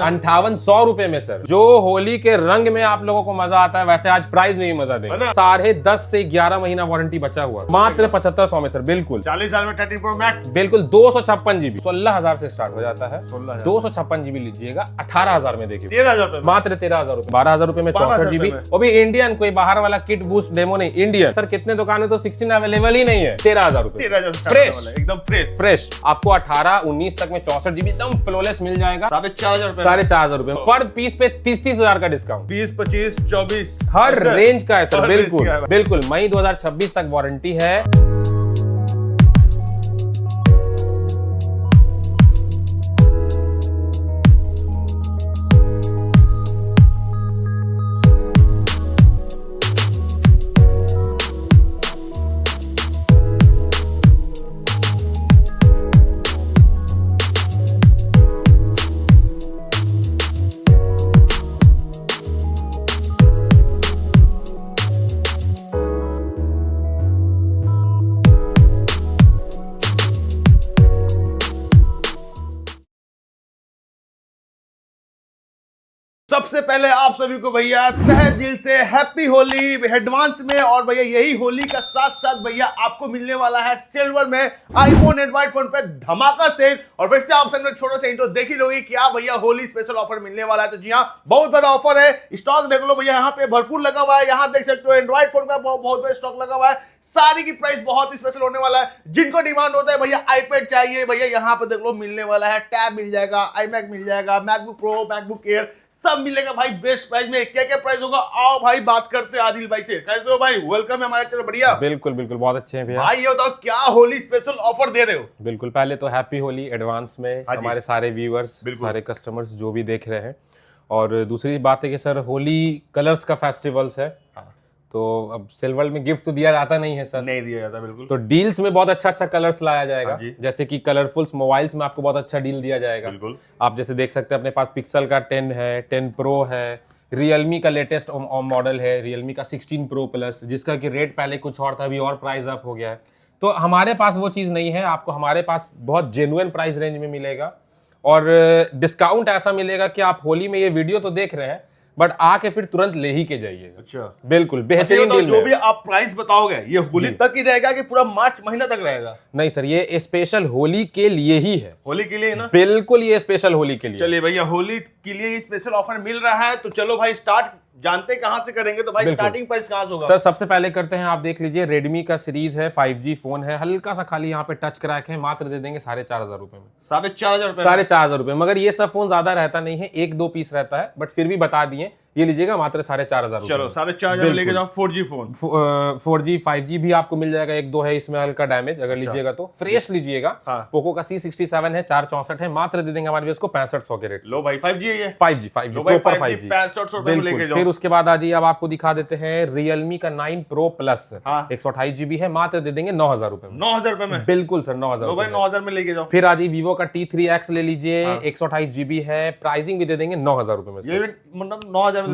5800 में सर। जो होली के रंग में आप लोगों को मजा आता है वैसे आज प्राइस में भी मजा देंगे। 10.5 से 11 महीना वारंटी बचा हुआ मात्र 7500 में सर। बिल्कुल 40 साल में 13 प्रो मैक्स बिल्कुल 256 जीबी 16,000 से स्टार्ट हो जाता है। 256 जीबी लीजिएगा 18,000 में देखिए 13,000 मात्र 13,000 रुपए 12,000 रुपए में 64 जीबी। वो भी इंडियन, कोई बाहर वाला किट बूस्ट डेमो नहीं, इंडियन सर। कितने दुकान में तो 16 अवेलेबल ही नहीं है। 13,000 रुपए फ्रेश, एकदम फ्रेश आपको 18-19 तक में 64 जीबी एकदम फ्लॉलेस मिल जाएगा 4,500 रुपए पर पीस पे 30,000 का डिस्काउंट 20, 25, 24 हर रेंज का है सर। बिल्कुल मई 2026 तक वारंटी है। सबसे पहले आप सभी को भैया तहे दिल से हैप्पी होली एडवांस में। और भैया यही होली का साथ साथ भैया आपको मिलने वाला है सिल्वर में आईफोन एंड्रॉइड फोन पे धमाका सेल। और वैसे आप सब छोटा सा इंट्रो देख ही लोगे क्या भैया होली स्पेशल ऑफर मिलने वाला है। तो जी हाँ, बहुत बड़ा ऑफर है। स्टॉक देख लो भैया, यहाँ पे भरपूर लगा हुआ है। यहाँ देख सकते हो एंड्रॉइड फोन का बहुत बड़ा स्टॉक लगा हुआ है। सारी की प्राइस बहुत स्पेशल होने वाला है। जिनको डिमांड होता है भैया आईपैड चाहिए, भैया यहाँ पे देख लो मिलने वाला है। टैब मिल जाएगा, आईमैक मिल जाएगा, मैकबुक प्रो, मैकबुक एयर सब मिलेगा भाई बेस्ट प्राइस में। क्या क्या प्राइस होगा आओ भाई बात करते हैं आदिल भाई से। कैसे हो भाई? वेलकम है हमारे चैनल। बढ़िया बिल्कुल बहुत अच्छे हैं भैया। भाई ये बताओ क्या होली स्पेशल ऑफर दे रहे हो? बिल्कुल, पहले तो हैप्पी होली एडवांस में हमारे सारे व्यूअर्स, सारे कस्टमर्स जो भी देख रहे हैं। और दूसरी बात है कि सर होली कलर्स का फेस्टिवल्स है। तो अब सिल्वर में गिफ्ट तो दिया जाता नहीं है सर। नहीं दिया जाता बिल्कुल। तो डील्स में बहुत अच्छा कलर्स लाया जाएगा। जैसे कि कलरफुल्स मोबाइल्स में आपको बहुत अच्छा डील दिया जाएगा। बिल्कुल। आप जैसे देख सकते हैं अपने पास पिक्सल का 10 है, 10 प्रो है, रियलमी का लेटेस्ट मॉडल है, रियलमी का 16 प्रो प्लस, जिसका कि रेट पहले कुछ और था, अभी और प्राइस अप हो गया है। तो हमारे पास वो चीज़ नहीं है। आपको हमारे पास बहुत जेन्युइन प्राइस रेंज में मिलेगा और डिस्काउंट ऐसा मिलेगा कि आप होली में ये वीडियो तो देख रहे हैं बट आके फिर तुरंत ले ही के जाइए। अच्छा बिल्कुल बेहतरीन डील। जो भी आप प्राइस बताओगे ये होली तक ही रहेगा कि पूरा मार्च महीना तक रहेगा? नहीं सर, ये स्पेशल होली के लिए ही है। होली के लिए ना? बिल्कुल ये स्पेशल होली के लिए। चलिए भैया होली के लिए स्पेशल ऑफर मिल रहा है। तो चलो भाई स्टार्ट जानते कहां से करेंगे। तो भाई स्टार्टिंग प्राइस कहां से होगा? सर सबसे पहले करते हैं, आप देख लीजिए रेडमी का सीरीज है, 5G फोन है, हल्का सा खाली यहाँ पे टच क्रैक है, मात्र दे देंगे 4,500 रुपए में। 4,500 रुपए। मगर ये सब फोन ज्यादा रहता नहीं है, 1-2 पीस रहता है, बट फिर भी बता दिए ये लीजिएगा मात्र 4,500। चलो 4,500 लेके जाओ। 4G फोन 4G 5G भी आपको मिल जाएगा। 1-2 है इसमें हल्का डैमेज, अगर लीजिएगा तो फ्रेश लीजिएगा। पोको का C67 है, 464 है, मात्र दे देंगे हमारे व्यवस्था को 6500 के रेट। लो भाई 5G है ये। 5G प्रॉपर 5G 6500 रुपए में लेके जाओ। फिर उसके बाद आ जाइए, अब आपको दिखा देते हैं रियलमी का 9 प्रो प्लस 128 GB है, मात्र दे देंगे 9,000 रुपए में। 9,000 रुपए में? बिल्कुल सर 9,000। लो भाई 9,000 में लेके जाओ। फिर आ जाइए वीवो का T3X ले लीजिए, 128 GB है, प्राइसिंग भी दे देंगे 9,000 रुपए में। ये भी मतलब 9,000 में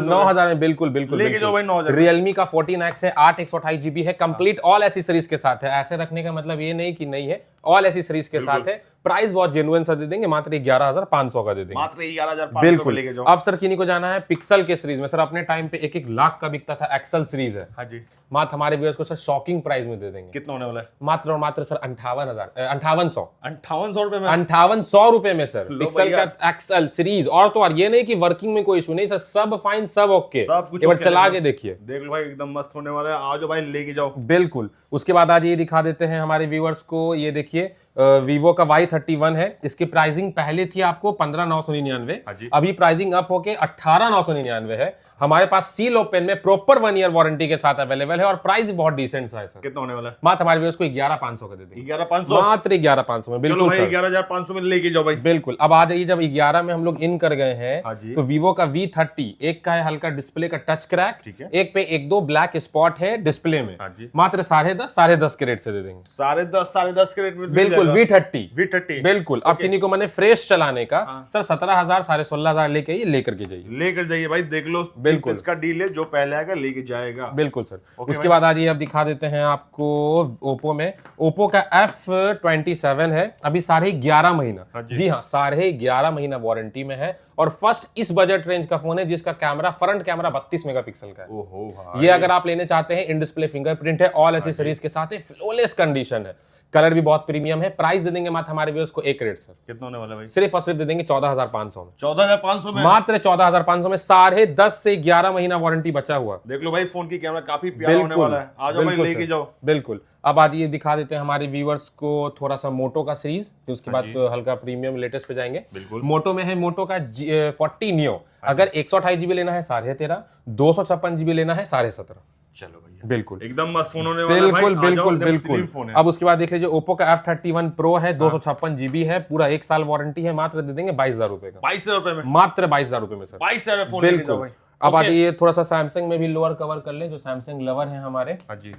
बिल्कुल लेके जाओ भाई 9,000। रियलमी का 14X है, 8 128 GB है, कंप्लीट ऑल एसेसरीज के साथ है। ऐसे रखने का मतलब ये नहीं कि नहीं है, ऑल एसेसरीज के साथ है। प्राइस बहुत जेन्युइन सा दे देंगे, मात्र 11,500 का दे देंगे। मात्र 11,500 बिल्कुल। लेके जाओ। अब सर किन्हीं को जाना है पिक्सल के सीरीज में। सर अपने टाइम पे 1-1 लाख का बिकता था, एक्सल सीरीज है। हाँ जी। मात्र हमारे व्यूअर्स को सर शॉकिंग प्राइस में दे देंगे। कितना होने वाला है? मात्र और मात्र सर 58,500 रुपए में। 5800 रुपए में सर पिक्सल का एक्सल सीरीज। और तो और ये नहीं कि वर्किंग में कोई इशू नहीं सर, सब फाइन, सब ओके। एक बार चला के देखिए, देख लो भाई एकदम मस्त होने वाला है। आ जाओ भाई लेके जाओ। बिल्कुल। उसके बाद आज ये दिखा देते हैं हमारे व्यूअर्स को, ये देखिए वीवो का Y31 है। इसकी प्राइसिंग पहले थी आपको 15,999, अभी प्राइसिंग अप होके 18,999 है। हमारे पास सील ओपन में प्रॉपर 1 ईयर वारंटी के साथ अवेलेबल है और प्राइस बहुत डिसेंट सा है सर। कितना होने वाला है? मात्र हमारे व्यूअर्स को 11,500 का दे देंगे। 11,500 मात्र 11,500 में। बिल्कुल भाई 11,500 में लेके जाओ भाई। बिल्कुल। अब आ जाइए, जब 11 में हम लोग इन कर गए हैं तो वीवो का V30, एक का है हल्का डिस्प्ले का टच क्रैक, एक पे 1-2 ब्लैक स्पॉट है डिस्प्ले में, मात्र 10.5 के रेट से दे देंगे। 10.5 के रेट में बिल्कुल V30 V30 बिल्कुल। अब किन्हीं को मैंने फ्रेश चलाने का हाँ। सर 17,000 16,500 लेके आइए, लेकर के जाइए। लेकर जाइए भाई, देख लो बिल्कुल। इसका डील है, जो पहले आएगा लेके जाएगा। बिल्कुल सर। ओके उसके बाद आज ये अब दिखा देते हैं आपको ओप्पो में। ओप्पो का F27 है, अभी 11.5 महीना, हाँ जी। जी हाँ 11.5 महीना वारंटी में है, और फर्स्ट इस बजट रेंज का फोन है जिसका कैमरा फ्रंट कैमरा 32 मेगापिक्सल का है। ओहो भाई। ये अगर आप लेने चाहते हैं, इन डिस्प्ले फिंगरप्रिंट है, ऑल एसेसरीज के साथ है, फ्लॉलेस कंडीशन है, कलर भी बहुत प्रीमियम है। प्राइस दे देंगे मात्र हमारे व्यूअर्स को एक रेट सर, कितना होने वाला भाई? सिर्फ और सिर्फ दे देंगे 14,500 में। 14,500 में, मात्र 14,500 में 10.5 से 11 महीना वारंटी बचा हुआ। देख लो भाई, फोन की कैमरा काफी प्यारा होने वाला है। आ जाओ भाई, बिल्कुल लेके सर, जाओ। बिल्कुल। अब आज ये दिखा देते हैं हमारे व्यूअर्स को थोड़ा सा मोटो का सीरीज, फिर उसके बाद जी। हल्का प्रीमियम लेटेस्ट पे जाएंगे। बिल्कुल। मोटो में है मोटो का 40 नियो, अगर 128 जीबी लेना है 13.5, 256 जीबी लेना है 17.5। चलो भैया, बिल्कुल एकदम मस्त फोन होने वाला है भाई। बिल्कुल आ जाओ, बिल्कुल एकदम बिल्कुल। slim फोन है। अब उसके बाद देख लीजिए ओप्पो का F31 Pro है, 256 जीबी है, पूरा 1 साल वारंटी है, मात्र दे देंगे 22,000 रुपए का। 22,000 रुपए में, मात्र 22,000 रुपए में सर, 22,000 में फोन लेके जाओ बिल्कुल। भाई। अब ओके। आज ये थोड़ा सा सैमसंग में भी लोअर कवर कर ले, जो सैमसंग लवर है हमारे। हाँ जी।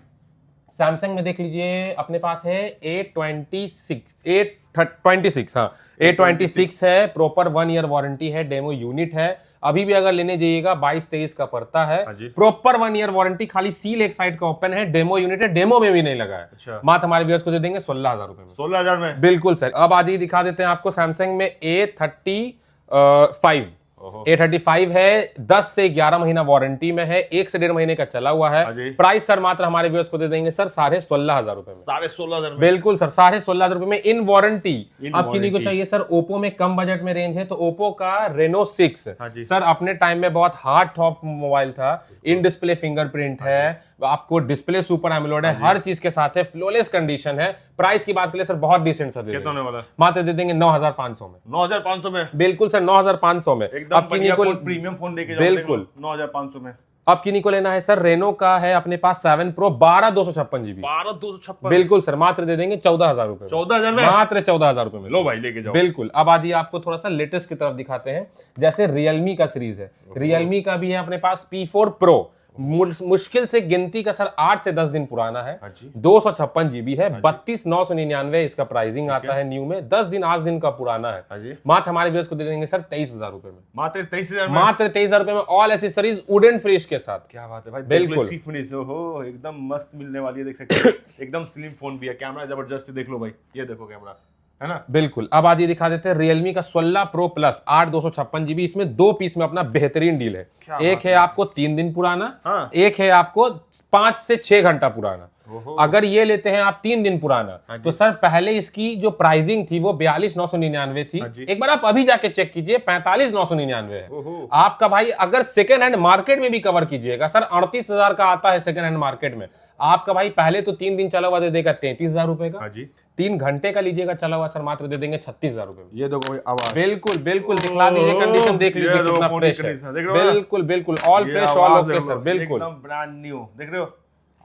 सैमसंग में देख लीजिए अपने पास है A26 हाँ A26 है, प्रॉपर 1 ईयर वारंटी है, डेमो यूनिट है। अभी भी अगर लेने जाइएगा 22-23 का पड़ता है, हाँ जी। प्रॉपर 1 ईयर वारंटी, खाली सील एक साइड का ओपन है, डेमो यूनिट है, डेमो में भी नहीं लगा है। अच्छा। मात्र हमारे व्यूअर्स को दे देंगे 16,000 रुपए में। 16,000 में, बिल्कुल सर। अब आज ही दिखा देते हैं आपको सैमसंग में A35 ओहो। A35 है, 10 से 11 महीना वारंटी में है, 1 से 1.5 महीने का चला हुआ हाँ जी। है। प्राइस सर मात्र हमारे व्यूअर्स को दे देंगे सर 16,500 रुपए में। 16,500 में, बिल्कुल सर, 16,500 रुपए में इन वारंटी। इन अब किन्हीं को वारंटी। चाहिए सर ओप्पो में कम बजट में रेंज है, तो ओप्पो का Reno 6 हाँ जी। सर अपने टाइम में बहुत हार्ड टॉप मोबाइल था, इन डिस्प्ले फिंगरप्रिंट है, आपको डिस्प्ले सुपर एमोलेड है, हर चीज के साथ है, फ्लॉलेस कंडीशन है। प्राइस की बात करें सर बहुत डिसेंट सर, कितना होने वाला है? मात्र दे देंगे 9,500 में। 9,500 में, बिल्कुल सर 9,500 में। एकदम अब किन्हीं बढ़िया को फोन, प्रीमियम फोन लेके जाओ। बिल्कुल। 9,500 में, अब किन्हीं को लेना है सर, रेनो का है अपने पास 7 Pro 12/256 जीबी। 12,256, बिल्कुल सर, मात्र दे देंगे 14,000 रुपए में। 14,000 में, मात्र 14,000 रुपए में लो सर। भाई लेके जाओ। बिल्कुल। अब आज ये आपको थोड़ा सा लेटेस्ट की तरफ दिखाते हैं, जैसे रियलमी का सीरीज है, रियलमी का भी है अपने पास P4 Pro, मुश्किल से गिनती का सर 8 से 10 दिन पुराना है, हाँ जी। 256 जीबी है, 32,999 इसका प्राइसिंग आता है न्यू में, 10 दिन आज दिन का पुराना है। हाँ जी। मात्र हमारे व्यूअर्स को दे देंगे सर 23,000 रुपए में। मात्र 23,000 में, मात्र 23,000 रुपए में, ऑल एसेसरीज वुडन फिनिश के साथ। क्या बात है भाई, बिल्कुल। बिल्कुल इसकी फिनिश हो एकदम मस्त मिलने वाली है, देख सकते हैं। एकदम स्लिम फोन भी है, कैमरा जबरदस्त है, देख लो भाई, ये देखो कैमरा है ना। बिल्कुल। अब आज ये दिखा देते हैं रियलमी का 16 Pro Plus 8/256 जीबी, इसमें 2 पीस में अपना बेहतरीन डील है। क्या एक है आपको 3 दिन पुराना, हाँ। एक है आपको 5 से 6 घंटा पुराना। ओहो। अगर ये लेते हैं आप 3 दिन पुराना, हाँ जी। तो सर पहले इसकी जो प्राइसिंग थी वो 42,999 थी, हाँ जी। एक बार आप अभी जाके चेक कीजिए 45,999 है। ओहो। आपका भाई अगर सेकेंड हैंड मार्केट में भी कवर कीजिएगा सर 38,000 का आता है सेकेंड हैंड मार्केट में, आपका भाई पहले तो 3 दिन चला हुआ दे देगा 33,000 रुपए का, हाँ जी। 3 घंटे का लीजिएगा चला हुआ सर मात्र दे देंगे 36,000 रुपए में। ये देखो भाई आवाज, बिल्कुल बिल्कुल, दिखला दीजिए कंडीशन, देख ये लीजिए दो कितना फोन की फ्रेश है। condition, देख रहे हो ना? बिल्कुल बिल्कुल, ऑल ये फ्रेश, ऑल आवाज ओके देख सर, लो, बिल्कुल। एकदम ब्रांड न्यू, देख रहे हो।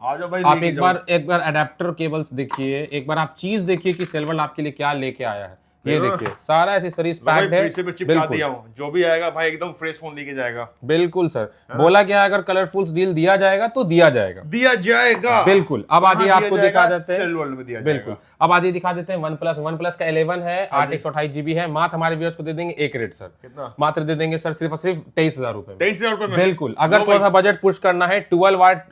आ जाओ भाई, आप लेके एक जाओ। बार अडेप्टर केबल्स देखिए, एक बार आप चीज देखिए कि सिल्वर आपके लिए क्या लेके आया है। ये देखो। देखिए सारा एसेसरीज लो भाई, पैक्ड है। फिर से चिपका बिल्कुल दिया हूं, जो भी आएगा भाई एकदम फ्रेश फोन लेके जाएगा। बिल्कुल सर, बोला क्या है, अगर कलरफुल डील दिया जाएगा तो दिया जाएगा। दिया जाएगा, बिल्कुल। अब आज ये कहाँ आपको दिया दिखा जाएगा? देते हैं, सेल वर्ल्ड में दिया बिल्कुल। जाएगा। अब आज ये दिखा देते हैं वन प्लस का 11 है, 8/128 जीबी है, मात्र हमारे व्यूअर्स को दे देंगे एक रेट सर, कितना? मात्र दे देंगे सर सिर्फ और सिर्फ 23,000 रुपए में। 23,000 रुपए में, बिल्कुल। अगर लो थोड़ा भाई। सा बजट पुश करना है, 12 वाट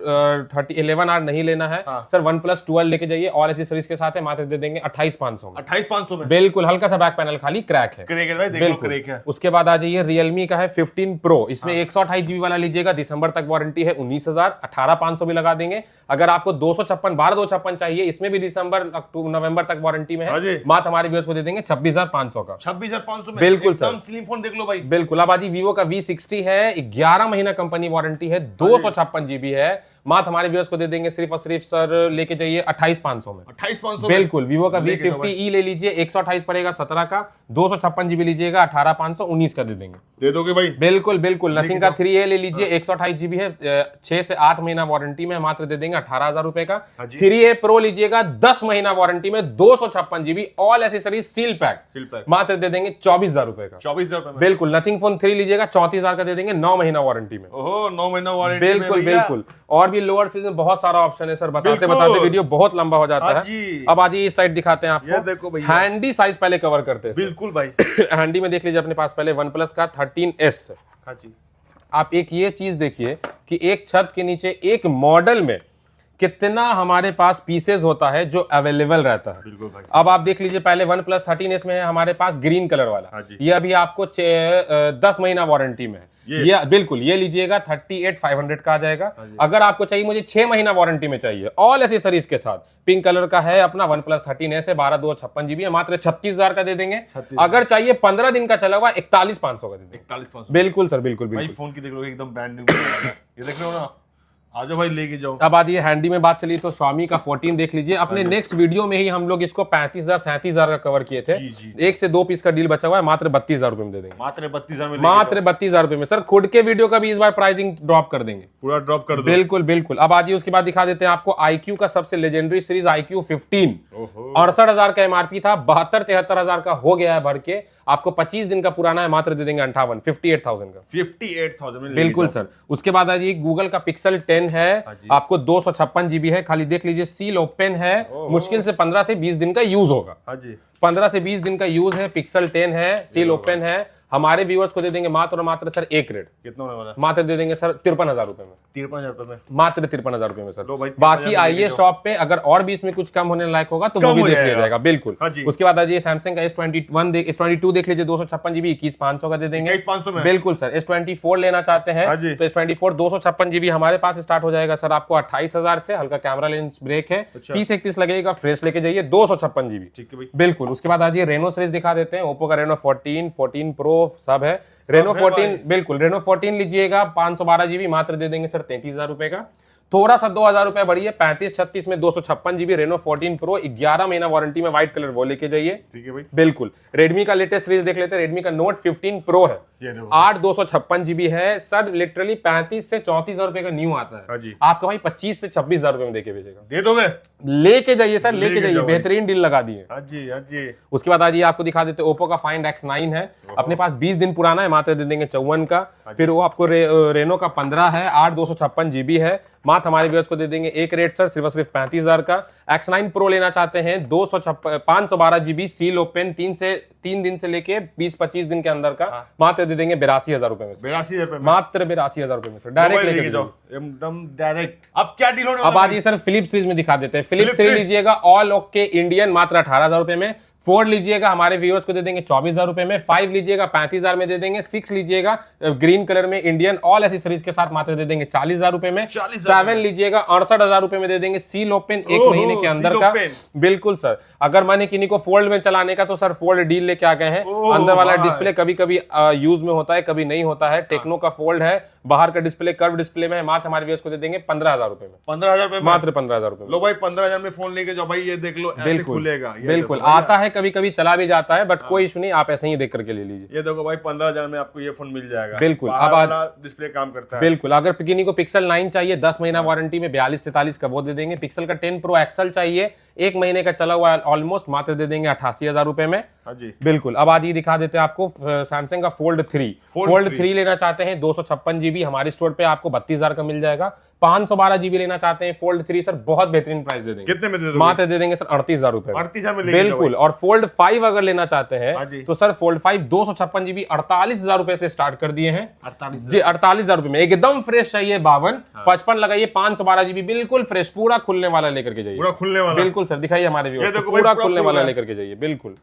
11R नहीं लेना है हाँ। सर, OnePlus 12 लेके जाइए, ऑल एसेसरीज के साथ है, मात्र दे देंगे 28,500 में। 28,500 में, बिल्कुल, हल्का सा बैक पैनल खाली क्रैक है। क्रेक है भाई, देख लो बिल्कुल। क्रेक है। उसके बाद आ जाइए रियलमी का है 15 Pro, इसमें 128 जीबी वाला लीजिएगा, दिसंबर तक वारंटी है, 19,000, 18,500 भी लगा देंगे। अगर आपको 1256 चाहिए, इसमें भी दिसंबर नवंबर तक वारंटी में हाँ है, जी। मात्र हमारे व्यूअर्स को दे देंगे 26,500 का। 26,500 में, बिल्कुल एकदम सर। स्लिम फोन देख लो भाई। बिल्कुल। अब आज वीवो का V60 है, 11 महीना कंपनी वारंटी है, 256 जीबी है, मात्र हमारे व्यूअर्स को दे देंगे सिर्फ और सिर्फ सर लेके जाइए 28,500 में। 28,500 बिल्कुल। वीवो का लेके जाओ भाई। V50e ले लीजिए, 128 पड़ेगा 17 का, 256 जीबी लीजिएगा 18,500, 19 का दे देंगे। दे दोगे भाई? बिल्कुल बिल्कुल। नथिंग का जाओ। 3A ले लीजिए, 128 जीबी है, 6 से 8 महीना वारंटी में, मात्र दे देंगे 18,000 रुपए का। हाँ जी। 3A Pro लीजिएगा 10 महीना वारंटी में, 256 GB, all accessories seal pack, seal pack, मात्र दे देंगे 24,000 रुपए का। 24,000 रुपए में। बिल्कुल। नथिंग फोन 3 लीजिएगा 34,000 का दे देंगे, 9 महीना वारंटी में। ओहो, 9 महीना वारंटी में बिल्कुल भैया। बिल्कुल। और और भी लोअर सीरीज में बहुत सारा ऑप्शन है सर, बताते बिल्कुल। बताते वीडियो बहुत लंबा हो जाता हाँ है। जी। अब आज इस साइड दिखाते हैं ये देखो आपको, भैया। हैंडी साइज पहले कवर करते हैं बिल्कुल भाई। हैंडी में देख लीजिए अपने पास पहले वन प्लस का 13S। हाँ जी। आप एक ये चीज देखिए कि एक छत के नीचे एक मॉडल में कितना हमारे पास पीसेस होता है जो अवेलेबल रहता है। बिल्कुल भाई। अब आप देख लीजिए पहले वन प्लस 13S में है हमारे पास ग्रीन कलर वाला, हाँ जी। ये अभी आपको 10 महीना वारंटी में है। ये बिल्कुल ये लीजिएगा 38,500 का आ जाएगा। अगर आपको चाहिए मुझे 6 महीना वारंटी में चाहिए ऑल एसेसरीज के साथ, पिंक कलर का है अपना वन प्लस 13S है, 12/256 GB है, मात्र 36,000 का दे देंगे। अगर चाहिए 15 दिन का चला हुआ 41,500 का दे देंगे। 41,500 बिल्कुल सर, बिल्कुल भाई। बिल्कुल। फोन की देख लो एकदम ब्रांड न्यू। ये देख रहे हो ना, आ जाओ भाई लेके जाओ। अब आज ये हैंडी में बात चली तो Xiaomi का 14 देख लीजिए। अपने नेक्स्ट वीडियो में ही हम लोग इसको 35,000 37,000 का कवर किए थे। जी। 1 से 2 पीस का डील बचा हुआ है, मात्र 32,000 रुपए में दे देंगे। मात्र 32,000 में मात्र 32,000 रुपए में सर। खुद के वीडियो का भी इस बार प्राइसिंग ड्रॉप कर देंगे, पूरा ड्रॉप कर दो। बिल्कुल बिल्कुल। अब आज उसके बाद दिखा देते हैं आपको iQOO का सबसे लेजेंडरी सीरीज iQOO 15। 68,000 का एमआरपी था, 72-73,000 का हो गया है भर के। आपको 25 दिन का पुराना है, मात्र दे देंगे 58,000 का। 58,000 में बिल्कुल सर। उसके बाद आज गूगल का पिक्सल 10 है, आपको 256 GB है। खाली देख लीजिए सील ओपन है, मुश्किल से 15 से 20 दिन का यूज होगा। हाँ जी। 15 से 20 दिन का यूज है, पिक्सल 10 है, सील ओपन है। हमारे व्यूअर्स को दे देंगे मात्र और मात्र सर एक रेट, कितना होने वाला है? मात्र दे देंगे सर 53,000 रुपए में। 53,000 रुपए में, मात्र 53,000 रुपए में सर। लो भाई, बाकी 53,000 आइए शॉप पे, अगर और भी इसमें कुछ कम होने लायक होगा तो वो कम भी हो देख लिया जाएगा। जाएगा। बिल्कुल। हाँ जी। उसके बाद आ जाइए सैमसंग का S21 देख लीजिए, 256 GB 21,500 का दे देंगे। 21,500 में? बिल्कुल सर। S24 लेना चाहते हैं हाँ जी। तो S24 256 GB हमारे पास स्टार्ट हो जाएगा सर आपको 28,000 से। हल्का कैमरा लेंस ब्रेक है, 30-31 लगेगा, फ्रेश लेके जाइए 256 GB। ठीक है भाई। बिल्कुल। उसके बाद आज ये रेनो सीरीज दिखा देते हैं। ओप्पो का रेनो 14, 14 प्रो सब है। रेनो 14 बिल्कुल, रेनो 14 लीजिएगा 512 GB, मात्र दे देंगे सर 33,000 रुपए का। थोड़ा सा 2,000 रुपए बढ़िए, 35-36 में 256 GB रेनो 14 प्रो, 11 महीना वारंटी में, व्हाइट कलर वो लेके जाइए। ठीक है भाई। बिल्कुल। रेडमी का लेटेस्ट सीरीज देख लेते हैं। रेडमी का नोट 15 प्रो है, ये देखो। 8/256 GB है सर। लिटरली 35 से 34,000 रुपए का न्यू आता हाँ है, जी। आपका भाई 25 से 26,000 रुपए में देके भेजेगा। दे दोगे? लेके जाइए सर, लेके लेके जाइए, जाओ भाई। बेहतरीन डील लगा दिए। हाँ जी, हाँ जी। उसके बाद आज ये आपको दिखा देते हैं ओप्पो का फाइंड X9 है, अपने पास 20 दिन पुराना है, मात्र दे देंगे 54 का। फिर वो आपको रेनो का 15 है, 8/256 GB है, मात्र हमारे व्यूअर्स को दे देंगे एक रेट सर, सिर्फ 35,000 का। X9 प्रो लेना चाहते हैं 512 GB सील ओपन, 3 दिन से लेके 20-25 दिन के अंदर का, मात्र दे देंगे 82,000 रुपए में। 82,000 रुपए में? मात्र 82,000 रुपए में सर, डायरेक्ट लेके लेके जाओ एकदम डायरेक्ट। अब क्या डील होने अब वाला आज ये सर फिलिप सीरीज में दिखा देते हैं। फिलिप फिलिप 3 सीरीज। लीजिएगा ऑल ओके इंडियन, मात्र 18,000 रुपए में। 4 लीजिएगा हमारे व्यूअर्स को दे देंगे 24,000 रुपए में। 5 लीजिएगा 35,000 में दे देंगे। 6 लीजिएगा ग्रीन कलर में इंडियन ऑल एसेसरीज के साथ, मात्र दे देंगे 40,000 रुपए में। 40,000 7 लीजिएगा 68,000 रुपए में दे देंगे, सील ओपन, 1 ओहो, महीने के अंदर सील का। ओपन। बिल्कुल सर। अगर मन है किन्हीं को फोल्ड में चलाने का तो सर फोल्ड डील लेके आ गए हैं। ओह, अंदर वाला भाई। डिस्प्ले कभी कभी यूज में होता है, कभी नहीं होता है। टेक्नो का फोल्ड है, बाहर का डिस्प्ले कर्व डिस्प्ले में है, मात्र हमारे व्यूअर्स को दे देंगे 15,000 रुपए में। 15,000 रुपए में? मात्र 15,000 रुपए में। लो भाई 15,000 में फोन लेके जाओ भाई। ये देख लो, ऐसे बिल्कुल खुलेगा। ये बिल्कुल। देखो भैया। आता है कभी कभी, चला भी जाता है, बट कोई इशू नहीं, आप ऐसे ही देख करके ले लीजिए। ये देखो भाई 15,000 में आपको ये फोन मिल जाएगा। बिल्कुल। बाहर अब आज वाला डिस्प्ले काम करता है। बिल्कुल। अगर किन्हीं को पिक्सल 9 चाहिए 10 महीना वारंटी में 42-43 का, वो दे देंगे। पिक्सल का 10 प्रो एक्सल चाहिए 1 महीने का चला हुआ ऑलमोस्ट, मात्र दे देंगे 88,000 रुपए में। हाँ जी। बिल्कुल। अब आज ये दिखा देते हैं आपको सैमसंग का फोल्ड 3। फोल्ड 3 लेना चाहते हैं 256 GB, हमारे स्टोर पे आपको 32,000 का मिल जाएगा। 512 GB लेना चाहते हैं फोल्ड 3 सर, बहुत बेहतरीन प्राइस दे देंगे। कितने में दे दोगे? मात्र दे देंगे सर 38,000 रुपए में। 38,000 में लेके बिल्कुल। और फोल्ड 5 अगर लेना चाहते हाँ जी। हैं तो सर फोल्ड 5 256 GB 48,000 रुपए से स्टार्ट कर दिए हैं 48,000 जी। 48,000 रुपए में एकदम फ्रेश चाहिए 52, 55 लगाइए, 512 GB बिल्कुल फ्रेश, पूरा खुलने वाला लेकर के जाइए। पूरा खुलने वाला? बिल्कुल सर, दिखाइए हमारे व्यूअर्स ये को, देखो भाई, पूरा पूरा खुलने खुल वाला रहा है। लेकर के जाइए। बिल्कुल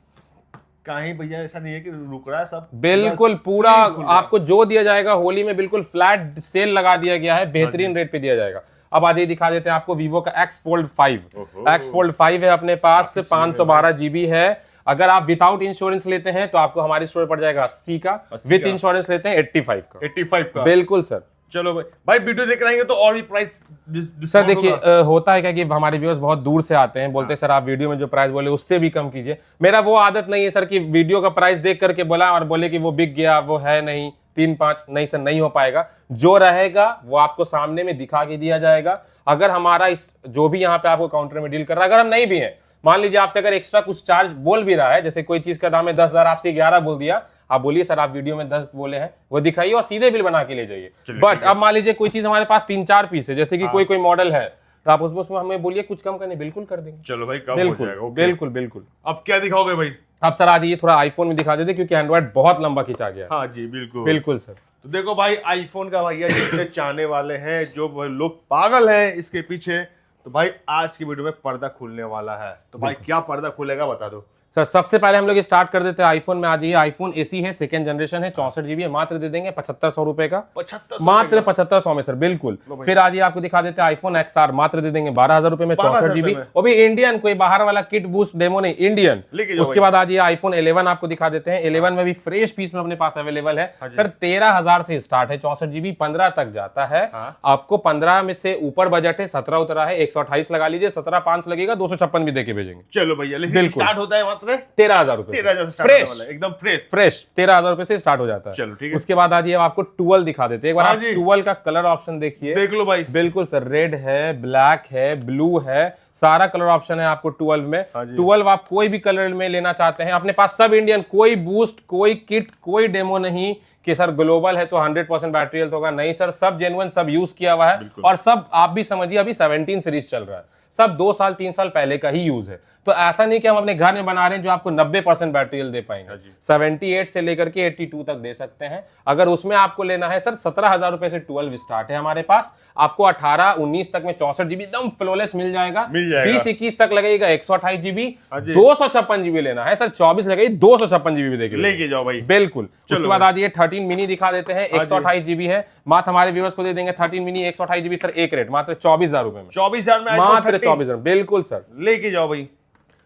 कहीं भैया ऐसा नहीं है कि रुक रहा है सब। बिल्कुल बस पूरा सील खुल रहा है। आपको जो दिया जाएगा होली में, बिल्कुल फ्लैट सेल लगा दिया गया है, बेहतरीन रेट पे दिया जाएगा। अब आज ये दिखा देते हैं आपको वीवो का X Fold 5। ओहो। X Fold 5 है अपने पास, 512 GB है। अगर आप विदाउट इंश्योरेंस लेते हैं तो आपको हमारी स्टोर पड़ जाएगा 80 का, 80 विद का। इंश्योरेंस लेते हैं 85 का। 85 का? बिल्कुल सर। चलो भाई, भाई वीडियो देख रहे हैं तो और भी प्राइस सर देखिए होता है क्या कि हमारे व्यूअर्स बहुत दूर से आते हैं, बोलते हैं सर आप वीडियो में जो प्राइस बोले उससे भी कम कीजिए। मेरा वो आदत नहीं है सर कि वीडियो का प्राइस देख करके बोला और बोले कि वो बिक गया, वो है नहीं 3-5, नहीं सर, नहीं हो पाएगा। जो रहेगा वो आपको सामने में दिखा के दिया जाएगा। अगर हमारा इस जो भी यहाँ पे आपको काउंटर में डील कर रहा है, अगर हम नहीं भी हैं, मान लीजिए आपसे अगर एक्स्ट्रा कुछ चार्ज बोल भी रहा है, जैसे कोई चीज का दाम है 10,000, आपसे 11 बोल दिया, आप बोलिए सर आप वीडियो में 10 बोले हैं, वो दिखाइए और सीधे बिल बना के ले जाइए। चलिए, बट ठीक है। अब मान लीजिए कोई चीज हमारे पास 3-4 पीस है, जैसे कि कोई मॉडल है, तो आप उसमें हमें बोलिए कुछ कम करने, बिल्कुल कर देंगे। चलो भाई, कम हो बिल्कुल जाएगा। ओके। बिल्कुल बिल्कुल। अब क्या दिखाओगे भाई? अब सर आज ये थोड़ा आईफोन में दिखा देते क्योंकि एंड्रॉइड बहुत लंबा खिंचा गया है। हाँ जी, बिल्कुल बिल्कुल सर। तो देखो भाई, आईफोन का भैया जितने चाहने वाले हैं, जो लोग पागल हैं इसके पीछे, तो भाई आज की वीडियो में पर्दा खुलने वाला है। तो भाई क्या पर्दा खुलेगा बता दो। सर सबसे पहले हम लोग स्टार्ट कर देते हैं आईफोन में। आज ये आईफोन एसी है, सेकंड जनरेशन है, 64 GB है, मात्र दे देंगे 7500 रुपए का। 7500 मात्र 7500 में सर, बिल्कुल। फिर आज ये आपको दिखा देते हैं आईफोन XR, मात्र दे देंगे 12000 रुपए में, 64 GB। वो भी इंडियन, कोई बाहर वाला किट बूस्ट डेमो नहीं, इंडियन। उसके बाद आज ये आईफोन 11 आपको दिखा देते हैं। 11 में भी फ्रेश पीस में अपने पास अवेलेबल है सर। 13000 से स्टार्ट है, 64 GB, 15 तक जाता है। आपको 15 में से ऊपर बजट है, 17 उतरा है, 128 लगा लीजिए, 17500 लगेगा, 256 भी देके भेजेंगे। चलो भैया, लेकिन स्टार्ट होता है मात्र 13000 रुपए, 13,000 फ्रेश, एकदम फ्रेश 13000 रुपए से स्टार्ट हो जाता है। चलो ठीक है। उसके बाद आज ये आपको टूअल दिखा देते हैं। एक बार आप टूअल का कलर ऑप्शन देखिए, देख लो भाई। बिल्कुल सर, रेड है, ब्लैक है, ब्लू है, सारा कलर ऑप्शन है आपको 12 में। 12 आप कोई भी कलर में लेना चाहते हैं अपने पास, सब इंडियन, कोई बूस्ट, कोई किट, कोई डेमो नहीं कि सर ग्लोबल है तो 100% बैटरी हेल्थ होगा, नहीं सर, सब जेन्युइन, सब यूज किया हुआ है। और सब आप भी समझिए अभी 17 सीरीज चल रहा है, सब 2 साल 3 साल पहले का ही यूज है। तो ऐसा नहीं कि हम अपने घर में बना रहे हैं जो आपको 90% बैटरी हेल्थ दे पाएंगे। 78 से लेकर के 82 तक दे सकते हैं। अगर उसमें आपको लेना है सर, 17000 रुपए से 12 स्टार्ट है हमारे पास। आपको 18-19 तक में 64 GB एकदम फ्लॉलेस मिल जाएगा। 20-21 तक लगेगा 128 GB, 256 GB लेना है सर, 24 लगेगी 256 GB भी देके लेके जाओ भाई। बिल्कुल। उसके बाद आज ये 13 मिनी दिखा देते हैं, 128 GB है, मात्र हमारे व्यूअर्स को दे देंगे 13 मिनी 128 GB सर, एक रेट मात्र 24000 रुपए में। 24000 में मात्र 24000, बिल्कुल सर, लेके जाओ भाई।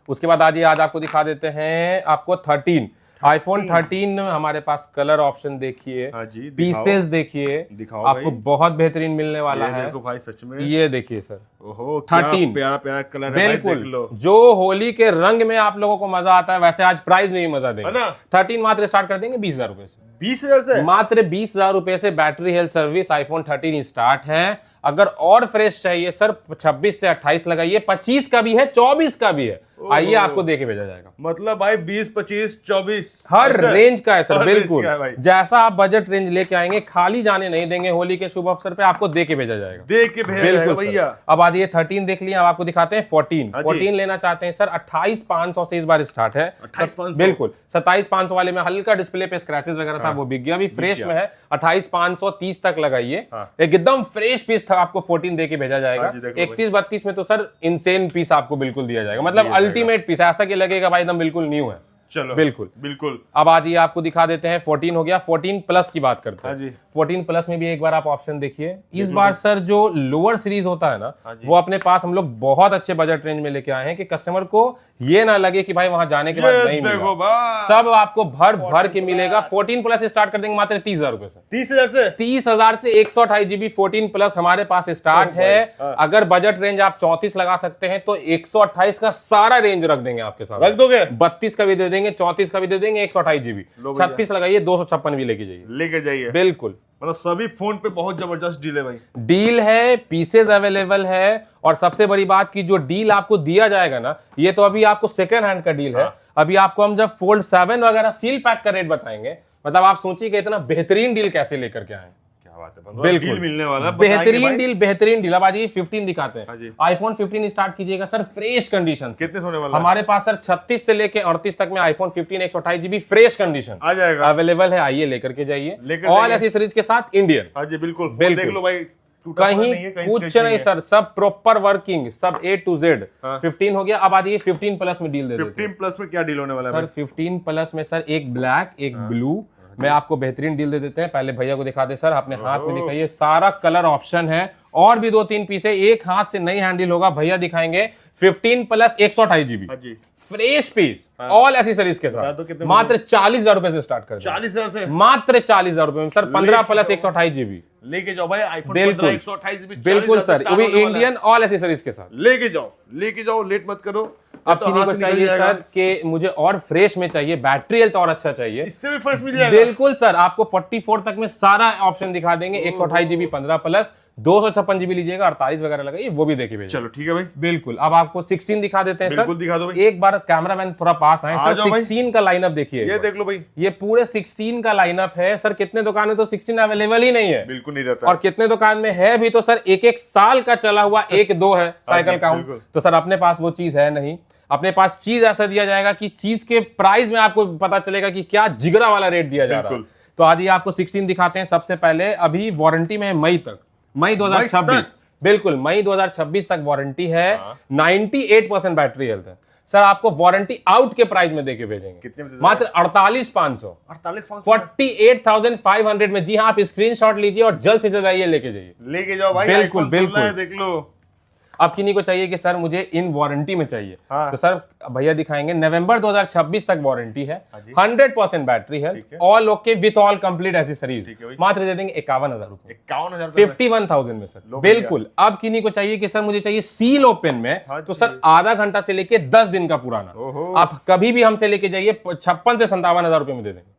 उसके बाद आज आपको दिखा देते हैं आपको 13 आईफोन 13 में हमारे पास कलर ऑप्शन देखिए, पीसेस देखिए, आपको बहुत बेहतरीन मिलने वाला है। देखो भाई, सच में ये देखिए सर, ओहो 13 प्यारा प्यारा कलर है, बिल्कुल। जो होली के रंग में आप लोगों को मजा आता है, वैसे आज प्राइस में भी मजा देंगे। 13 मात्र स्टार्ट कर देंगे 20000 रुपए से। 20000 से मात्र 20000 रुपए से battery health service iPhone 13 start है। अगर और फ्रेश चाहिए सर, 26 से 28 लगाइए, 25 का भी है, 24 का भी है, आइए आपको देके भेजा जाएगा। मतलब भाई 20, 25, 24 हर रेंज का है सर, बिल्कुल। जैसा आप बजट रेंज लेके आएंगे, खाली जाने नहीं देंगे। होली के शुभ अवसर पे आपको देके भेजा जाएगा, देके भेजा जाएगा भैया। अब आज ये 13 देख लिया, अब आपको दिखाते हैं 14 लेना चाहते हैं सर। 28500 से इस बार स्टार्ट है, 28500 बिल्कुल। 27500 वाले में हल्का डिस्प्ले पे स्क्रैचेस वगैरह था, वो बिक गया, अभी फ्रेश में है। 28530 तक लगाइए, एकदम फ्रेश पीस आपको 14 देके भेजा जाएगा। 31-32 में तो सर इंसेन पीस आपको बिल्कुल दिया जाएगा, मतलब अल्टीमेट पीस, ऐसा कि लगेगा भाई एकदम बिल्कुल न्यू है। चलो बिल्कुल बिल्कुल। अब आज ये आपको दिखा देते हैं 14 हो गया। 14 प्लस की बात करते हैं। 14 प्लस में भी एक बार आप ऑप्शन देखिए। इस बार सर जो लोअर सीरीज होता है ना, वो अपने पास हम लोग बहुत अच्छे बजट रेंज में लेके आए हैं कि कस्टमर को ये ना लगे कि भाई वहां जाने के बाद नहीं मिलेगा, सब आपको भर भर के मिलेगा। 14 प्लस स्टार्ट कर देंगे मात्र 30000 रुपए से। 30000 से 128 GB 14 प्लस हमारे पास स्टार्ट है। अगर बजट रेंज आप 34 लगा सकते हैं तो 128 का सारा रेंज रख देंगे आपके साथ, रख दोगे। 32 का भी दे देंगे, 34 का भी दे देंगे, 128 GB, 36 लगाइए, 256 भी लेके जाइए, बिल्कुल। मतलब सभी फोन पे बहुत जबरदस्त डील है भाई, डील है, पीसेस अवेलेबल है। और सबसे बड़ी बात की जो डील आपको दिया जाएगा ना, ये तो अभी आपको सेकंड हैंड का डील है। अभी आपको हम जब फोल्ड 7 वगैरह सील पैक का रेट बताएंगे, मतलब आप सोचिए कि इतना बेहतरीन डील कैसे लेकर के आए। बिल्कुल मिलने वाला बेहतरीन डील। अब आज 15 दिखाते हैं। आईफोन 15 स्टार्ट कीजिएगा सर, फ्रेश कंडीशन। कितने सोने वाला हमारे पास सर 36 से लेके 38 तक में आईफोन 15 128 GB फ्रेश कंडीशन आ जाएगा, अवेलेबल है। आइए लेकर के जाइए, ऑल एसेसरीज के साथ इंडियन। बिल्कुल देख लो भाई, कहीं कुछ नहीं सर, सब प्रॉपर वर्किंग, सब A to Z। 15 हो गया। अब आ जाइए 15 प्लस में डील दे देते हैं। 15 प्लस में क्या डील होने वाला है सर? 15 प्लस में सर एक ब्लैक, एक ब्लू में आपको बेहतरीन डील दे देते हैं। पहले भैया को दिखा दे सर, अपने हाथ में दिखाइए, सारा कलर ऑप्शन है। और भी 2-3 पीस है, एक हाथ से नहीं हैंडल होगा, भैया दिखाएंगे। 15 plus 128 GB fresh piece, all accessories के साथ, मात्र 40000 रुपए से स्टार्ट कर 40000 से, मात्र 40000 रुपए में सर। 15 प्लस 128 GB लेके जाओ भाई। आईफोन 15 128 GB बिल्कुल सर, वो भी इंडियन ऑल एसेसरीज के साथ लेके जाओ, लेट मत करो। अब किसी को चाहिए सर कि मुझे और फ्रेश में चाहिए, बैटरी हेल्थ और अच्छा चाहिए, इससे भी फ्रेश मिल जाएगा। बिल्कुल सर, आपको 44 तक में सारा ऑप्शन दिखा देंगे। 128 GB 15 प्लस, 256 जीबी लीजिएगा 48 वगैरह लगाइए, वो भी देके भेजिए। चलो ठीक है भाई, बिल्कुल। अब आपको 16 दिखा देते हैं बिल्कुल सर। दिखा दो भाई। एक बार कैमरामैन थोड़ा पास आए आ सर। जाओ भाई। 16 का लाइनअप देखिए, ये देख लो भाई, ये पूरे 16 का लाइनअप है सर। कितने दुकान में तो 16 अवेलेबल ही नहीं है, बिल्कुल नहीं रहता और कितने दुकान में है भी तो सर एक साल का चला हुआ 1-2 है साइकिल काउंट। बिल्कुल। तो सर अपने पास वो चीज है नहीं। अपने पास चीज ऐसा दिया जाएगा कि चीज के प्राइस में आपको पता चलेगा कि क्या जिगरा वाला रेट दिया जा रहा है। तो आज ये आपको 16 दिखाते हैं। सबसे पहले अभी वारंटी में है मई तक, मई 2026, बिल्कुल मई 2026 तक वारंटी है। 98% बैटरी हेल्थ है सर। आपको वारंटी आउट के प्राइस में देके भेजेंगे, कितने में? मात्र 48,500, 48,500 में। जी हाँ, आप स्क्रीनशॉट लीजिए और जल्द से जल्द आइए लेके जाइए, लेके जाओ भाई। बिल्कुल, iPhone 16 बिल्कुल। है, देख लो। अब किन्हीं को चाहिए कि सर मुझे इन वारंटी में चाहिए, हाँ। तो सर भैया दिखाएंगे। नवंबर 2026 तक वारंटी है, हाँ जी। 100% बैटरी है, ठीक है। All okay with all complete accessories. ठीक है भाई। मात्र दे देंगे 51,000 रुपए, 51,000 51,000 में सर, बिल्कुल। अब किन्हीं को चाहिए कि सर मुझे चाहिए सील ओपन में, हाँ तो जी। सर आधा घंटा से लेके 10 दिन का पुराना ओहो। आप कभी भी हमसे लेके जाइए, 56 से 57,000 रुपए में दे देंगे,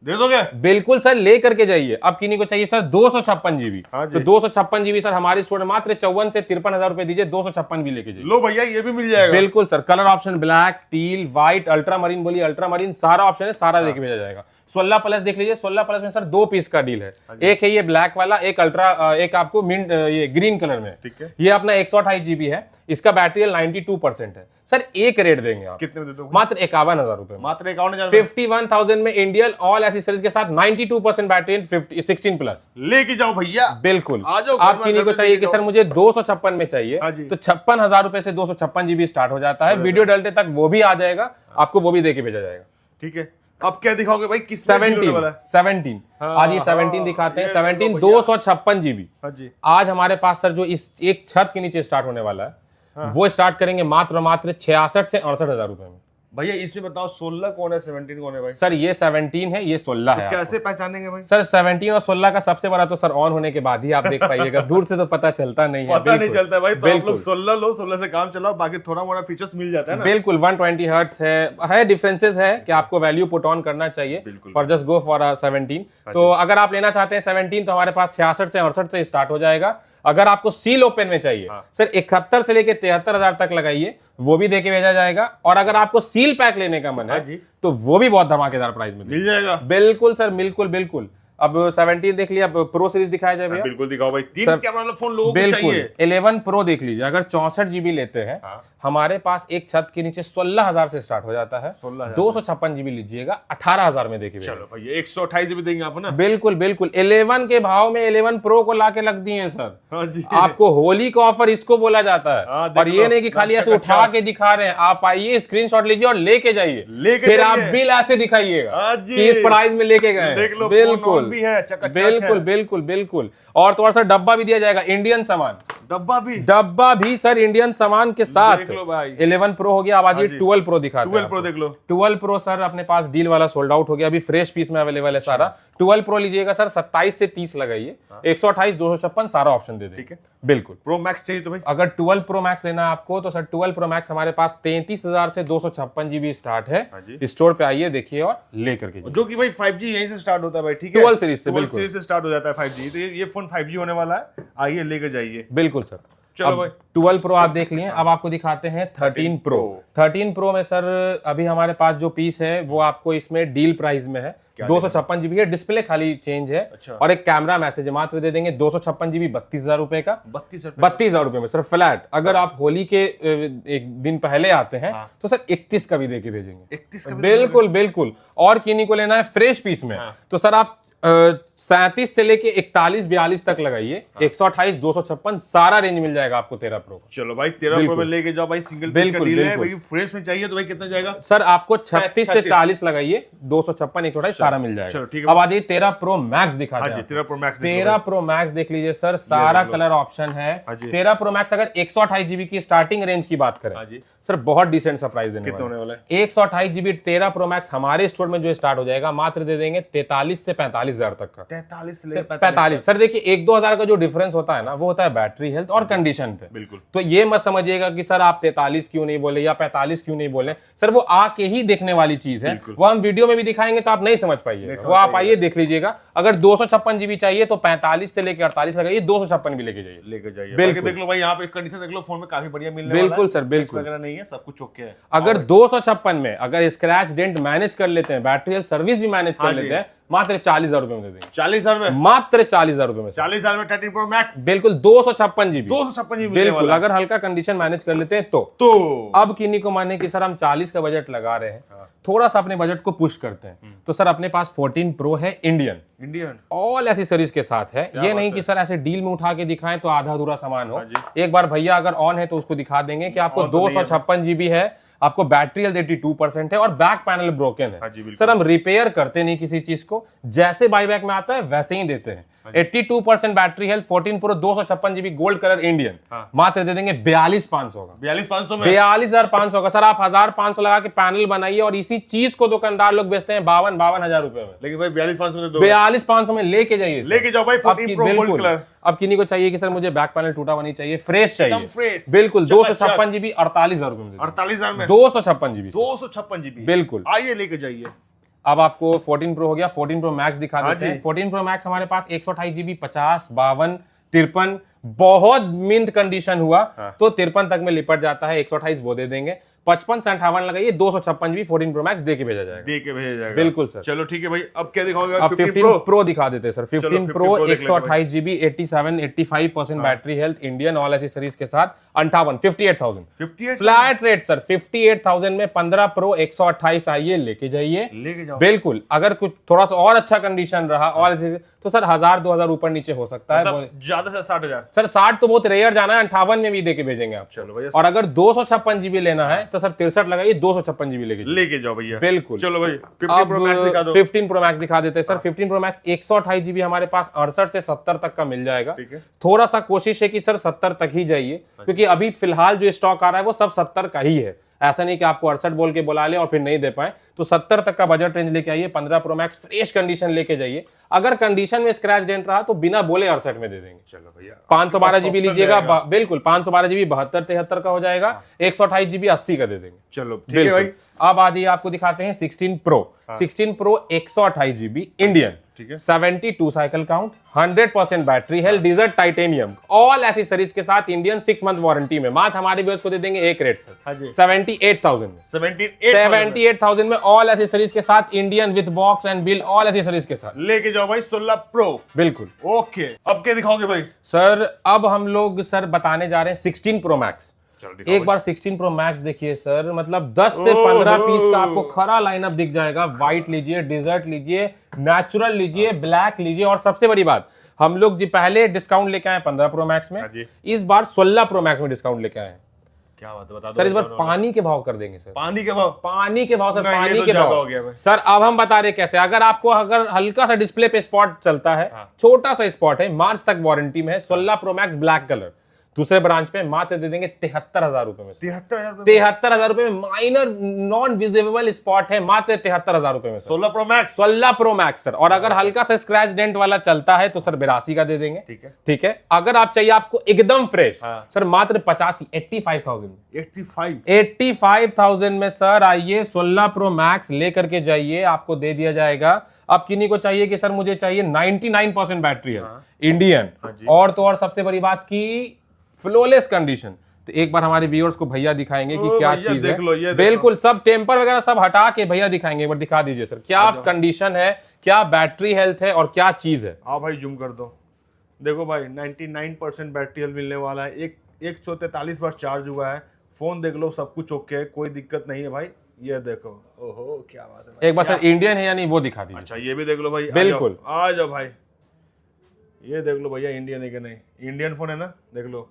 दे दोगे? बिल्कुल सर, ले करके जाइए। अब किन्हीं को चाहिए सर 256 जीबी, हाँ जी। तो 256 जीबी सर हमारे स्टोर में मात्र 54 से 53,000 रुपए दीजिए, 256 भी लेके जाइए। लो भैया, ये भी मिल जाएगा। बिल्कुल sir, colour option black, teal, white, ultra marine, बोलिए अल्ट्रा मरीन, सारा ऑप्शन है, सारा देके भेजा जाएगा। 16 प्लस देख लीजिए, 16 प्लस में सर 2 पीस का डील है। एक है ये ब्लैक वाला, एक अल्ट्रा, एक आपको मिंट ये ग्रीन कलर में। ठीक है। ये अपना 128 जीबी है, इसका बैटरी 92% है सर। एक रेट देंगे आप, कितने में दे दो? मात्र 51,000 रुपए में, मात्र 51,000 51,000 में इंडियन ऑल एसेसरीज के साथ 92% बैटरी 16 प्लस। लेके जाओ भैया, बिल्कुल। आ जाओ। आप किन्हीं को चाहिए कि सर मुझे 256 में चाहिए, हाँ जी। तो 56,000 रुपए से 256 जीबी स्टार्ट हो जाता है। वीडियो डलते तक वो भी आ जाएगा, आपको वो भी देके भेजा जाएगा। ठीक है। अब क्या दिखाओगे भाई? किस 17 हाँ, आज ये 17 दिखाते हैं। ये 17 देखो भैया। 256 जीबी। हाँ जी। आज हमारे पास सर जो इस एक छत के नीचे स्टार्ट होने वाला है, वो स्टार्ट करेंगे मात्र 66 से 68,000 रुपए में। भैया इसमें बताओ 16 कौन है, 17 कौन है भाई? सर ये 17 है, ये 16 है। कैसे पहचानेंगे भाई? सर 17 और 16 का सबसे बड़ा तो सर ऑन होने के बाद ही आप देख पाइएगा, दूर से तो पता चलता नहीं है। पता नहीं चलता भाई। तो आप बिल्कुल। लोग 16 लो, 16 से काम चलाओ, बाकी थोड़ा मोड़ा फीचर्स मिल जाता है ना। बिल्कुल 120 हर्ट्ज है डिफरेंसेस है कि आपको वैल्यू पुट ऑन करना चाहिए, बिल्कुल। For just go for 17। तो अगर आप लेना चाहते हैं 17 तो हमारे पास 66 से 68 से स्टार्ट हो जाएगा। अगर आपको सील ओपन में चाहिए सर 71 से लेके 73,000 तक लगाइए, वो भी देके भेजा जाएगा। और अगर आपको सील पैक लेने का मन है जी। तो वो भी बहुत धमाकेदार प्राइस में मिल जाएगा। बिल्कुल सर, बिल्कुल बिल्कुल। अब 17 देख लिया, अब प्रो सीरीज दिखाया जाए भैया। बिल्कुल दिखाओ भाई। 3 सर, कैमरा वाला फोन लोगों को बिल्कुल चाहिए। 11 प्रो देख लीजिए, अगर 64 जीबी लेते हैं हमारे पास एक छत के नीचे 16,000 से स्टार्ट हो जाता है। 16,000 256 जीबी लीजिएगा 18,000 में देखिए। चलो भाई 128 जीबी देंगे आप ना। बिल्कुल बिल्कुल। 11 के भाव में 11 प्रो को लाके रख दिए सर। हाँ जी। आपको होली का ऑफर इसको बोला जाता है। हाँ, और ये नहीं कि खाली ऐसे उठा के दिखा रहे हैं, आप आइए स्क्रीनशॉट लीजिए और लेके जाइए, लेके फिर आप जाइए। बिल ऐसे दिखाइएगा हाँ जी। कि इस प्राइस में लेके गए। देख लो, बिल्कुल फोन ऑन भी है, चकाचक बिल्कुल है। बिल्कुल बिल्कुल। और थोड़ा सा डब्बा भी दिया जाएगा, इंडियन सामान, डब्बा भी सर इंडियन सामान के साथ। देख लो भाई। 11 प्रो हो गया, अब आज ये 12 प्रो दिखाते हैं। 12 प्रो देख लो। 12 प्रो सर अपने पास डील वाला सोल्ड आउट हो गया, अभी फ्रेश पीस में अवेलेबल है सारा। 12 प्रो लीजिएगा सर 27 से 30 लगाइए, 128 256 सारा ऑप्शन दे देंगे। ठीक है। बिल्कुल। प्रो मैक्स चाहिए तो भाई? अगर 12 प्रो मैक्स लेना है आपको तो सर 12 प्रो मैक्स हमारे पास 33,000 से 256 जीबी स्टार्ट है। स्टोर पे आइए, देखिए और लेकर के, जो कि भाई 5G यहीं से स्टार्ट होता है भाई। ठीक है। 12 सीरीज से, 12 बिल्कुल सीरीज से स्टार्ट हो जाता है 5G। तो ये फोन 5G होने वाला है, आइए लेकर जाइए। बिल्कुल सर। चलो भाई। 12 प्रो आप देख लिए, अब आपको दिखाते हैं 13 प्रो। 13 प्रो में सर अभी हमारे पास जो पीस है वो आपको इसमें डील प्राइस में है, 256 जीबी है, डिस्प्ले खाली चेंज है। अच्छा। और एक कैमरा मैसेज मात्र दे देंगे 256 जीबी 32,000 रुपए का। 32,000 रुपए में सर फ्लैट। अगर आप होली के एक दिन पहले आते हैं तो सर 31 का भी देके भेजेंगे। 31 का? बिल्कुल बिल्कुल। और किन्हीं को लेना है फ्रेश पीस में तो सर आप 37 से लेके 41-42 तक लगाइए, 128 256 सारा रेंज मिल जाएगा आपको 13 प्रो का। चलो भाई 13 प्रो में लेके जाओ भाई, सिंगल पीस का डील है भाई। फ्रेश में चाहिए तो भाई कितना जाएगा? सर आपको 36 से 40 लगाइए, 256 128 सारा मिल जाएगा। चलो ठीक है। अब आ जाइए 13 प्रो मैक्स दिखाते हैं। 13 प्रो मैक्स 13 प्रो मैक्स देख लीजिए सर, सारा कलर ऑप्शन है। 13 प्रो मैक्स अगर 128 जीबी की स्टार्टिंग रेंज की बात करें सर, बहुत डिसेंट सा प्राइस देने वाला है। 128 जीबी 13 प्रो मैक्स हमारे स्टोर में जो स्टार्ट हो जाएगा मात्र दे देंगे 43 से 45,000 तक का। 43 से सर, लेकर 45 सर देखिए 1-2 हज़ार का जो डिफरेंस होता है ना वो होता है बैटरी हेल्थ और कंडीशन पे। बिल्कुल। तो ये मत समझिएगा कि सर आप 43 क्यों नहीं बोले या 45 क्यों नहीं बोले, सर वो आके ही देखने वाली चीज है, बिल्कुल। वो हम वीडियो में भी दिखाएंगे तो आप नहीं समझ पाइएगा, वो आप आइए देख लीजिएगा। अगर 256 जीबी चाहिए तो 45 से लेकर 48 लगाइए, 256 भी लेके जाइए। बिल्कुल। देख लो भाई यहाँ पे कंडीशन देख लो, फोन में काफी बढ़िया मिलने वाला है। बिल्कुल सर, बिल्कुल वगैरह नहीं है, सब कुछ ओके है। अगर 256 में अगर स्क्रैच डेंट मैनेज कर लेते हैं, बैटरी हेल्थ सर्विस भी मैनेज कर लेते हैं, मात्र 40,000 रुपए में दे देंगे। 40,000 में, मात्र 40,000 रुपए में। 40,000 में 13 प्रो मैक्स, बिल्कुल 256 जीबी, 256 जीबी बिल्कुल अगर हल्का कंडीशन मैनेज कर लेते हैं तो अब किन्हीं को माने कि सर हम 40 का बजट लगा रहे हैं, थोड़ा सा अपने बजट को पुश करते हैं, तो सर अपने पास 14 प्रो है इंडियन ऑल एसेसरीज के साथ है। ये नहीं कि सर ऐसे डील में उठा के दिखाएं तो आधा अधूरा सामान हो। एक बार भैया अगर ऑन है तो उसको दिखा देंगे कि आपको 256 जीबी है, आपको बैटरी हेल्थ 82% है और बैक पैनल ब्रोकन है। सर हम रिपेयर करते नहीं किसी चीज को, जैसे बाईबैक में आता है वैसे ही देते हैं। 82% battery health, 14 pro 256 GB gold colour Indian, मात्र दे देंगे 42,500 का। 42,500 में 42,500 का। सर आप 1,500 लगा के पैनल बनाइए और इसी चीज को दुकानदार लोग बेचते हैं 52 हजार रुपए में। लेकिन भाई 42,500 में 42,500 में लेके जाइए, लेके जाओ भाई 14 प्रो गोल्ड कलर। अब किन्हीं को चाहिए कि सर मुझे बैक पैनल टूटा हुआ नहीं चाहिए, फ्रेश चाहिए, एकदम फ्रेश, बिल्कुल 256 जीबी 48,000 रुपए में। 48,000 में 256 जीबी, 256 जीबी, बिल्कुल आइए लेके जाइए। अब आपको 14 प्रो हो गया, 14 प्रो मैक्स दिखा देते हैं। 14 प्रो मैक्स हमारे पास 128 जीबी, 50, 52, 53, बहुत मिंट कंडीशन हुआ तो 53 तक में लिपट जाता है, 128 वो दे देंगे। 55 से 58 लगाइए, 256 जीबी 14 प्रो मैक्स दे के भेजा जाएगा। बिल्कुल सर। चलो ठीक है भाई, अब क्या दिखाओगे? अब 15 प्रो दिखा देते हैं sir. 15 pro 128 GB, 85% battery health, Indian all accessories के साथ 58,000 फ्लैट रेट सर। 58,000 में 15 प्रो 128 आइए लेके जाइए, लेके जाओ। बिल्कुल अगर कुछ थोड़ा सा और अच्छा कंडीशन रहा और तो सर 1,000-2,000 ऊपर नीचे हो सकता है, ज्यादा से 60,000 सर। 60 तो बहुत रेयर जाना है, 58 में भी देके भेजेंगे आप। चलो भैया, और अगर 256 जीबी लेना है तो सर 63 लगाइए, 256 जीबी लेके जाओ भैया, बिल्कुल। चलो भाई 15 प्रो मैक्स दिखा दो। 15 प्रो मैक्स दिखा देते हैं सर। 15 प्रो मैक्स 128 जीबी हमारे पास 68 से 70 तक का मिल जाएगा। थोड़ा सा कोशिश है कि सर 70 तक ही जाइए, क्योंकि अभी फिलहाल जो स्टॉक आ रहा है वो सब 70 का ही है। ऐसा नहीं कि आपको 68 बोल के बुला ले और फिर नहीं दे पाए, तो 70 तक का बजट रेंज लेके आइए। 15 प्रो मैक्स फ्रेश कंडीशन लेके जाइए। अगर कंडीशन में स्क्रैच डेंट रहा तो बिना बोले 68 में दे देंगे। चलो भैया 512 जीबी लीजिएगा, बिल्कुल 512 जीबी 72-73 का हो जाएगा, 128 जीबी 80 का दे देंगे। चलो ठीक है भाई। अब आ जाइए, आपको दिखाते हैं 16 प्रो। 16 प्रो 128 जीबी इंडियन, ठीक है, 72 cycle count, 100% battery health, desert titanium all accessories के साथ, इंडियन 6 मंथ वारंटी में। मात्र हमारे व्यूअर्स को दे देंगे एक रेट सर, 78,000 में। 78,000 में ऑल एसेसरीज के साथ, Indian with box and bill, all accessories के साथ लेके जाओ भाई 16 प्रो। बिल्कुल ओके, अब क्या दिखाओगे भाई? सर अब हम लोग सर बताने जा रहे हैं 16 प्रो मैक्स। एक बार 16 प्रो मैक्स देखिए सर, मतलब 10 से 15 पीस का आपको खरा लाइनअप दिख जाएगा। व्हाइट लीजिए, डिजर्ट लीजिए, नेचुरल लीजिए, ब्लैक लीजिए, और सबसे बड़ी बात, हम लोग जी पहले डिस्काउंट लेके आए 15 प्रो मैक्स में, इस बार 16 प्रो मैक्स में डिस्काउंट लेके आए। क्या बात है, बता दो सर। इस बार पानी के भाव कर देंगे सर। पानी के भाव? पानी के भाव सर, पानी तो के भाव सर। अब हम बता रहे कैसे, अगर हल्का सा डिस्प्ले पे स्पॉट चलता है, छोटा सा स्पॉट है, मार्च तक वारंटी में है, 16 प्रो मैक्स ब्लैक कलर दूसरे ब्रांच पे मात्र दे देंगे 73,000 रुपए में। 73,000 रुपए में माइनर नॉन विजिबल स्पॉट है, मात्र 73,000 रुपए में sir. 16 pro max, 16 pro max sir. और अगर हल्का सा स्क्रैच डेंट वाला चलता है तो सर 82 का दे देंगे। ठीक है। अगर आप चाहिए आपको एकदम फ्रेश सर, मात्र 85,000 में सर आइए, 16 प्रो मैक्स लेकर के जाइए, आपको दे दिया जाएगा। अब किन्हीं को चाहिए कि सर मुझे चाहिए 99% बैटरी है, इंडियन, और तो और सबसे बड़ी बात की फ्लोलेस कंडीशन, तो एक बार हमारे व्यूअर्स को भैया दिखाएंगे कि क्या चीज है। बिल्कुल, सब टेम्पर वगैरह सब हटा के भैया दिखाएंगे। एक बार दिखा दीजिए सर, क्या कंडीशन है, क्या बैटरी हेल्थ है और क्या चीज है। आओ भाई जूम कर दो, देखो भाई 99% बैटरी हेल्थ मिलने वाला है। 143 बार चार्ज हुआ है, फोन देख लो, सब कुछ ओके है, कोई दिक्कत नहीं है भाई। ये देखो, ओहो क्या बात है भाई। एक बार सर इंडियन है या नहीं वो दिखा दीजिए। अच्छा ये भी देख लो भाई, बिल्कुल आ जाओ भाई, ये देख लो भैया इंडियन है कि नहीं। इंडियन फोन है ना, देख लो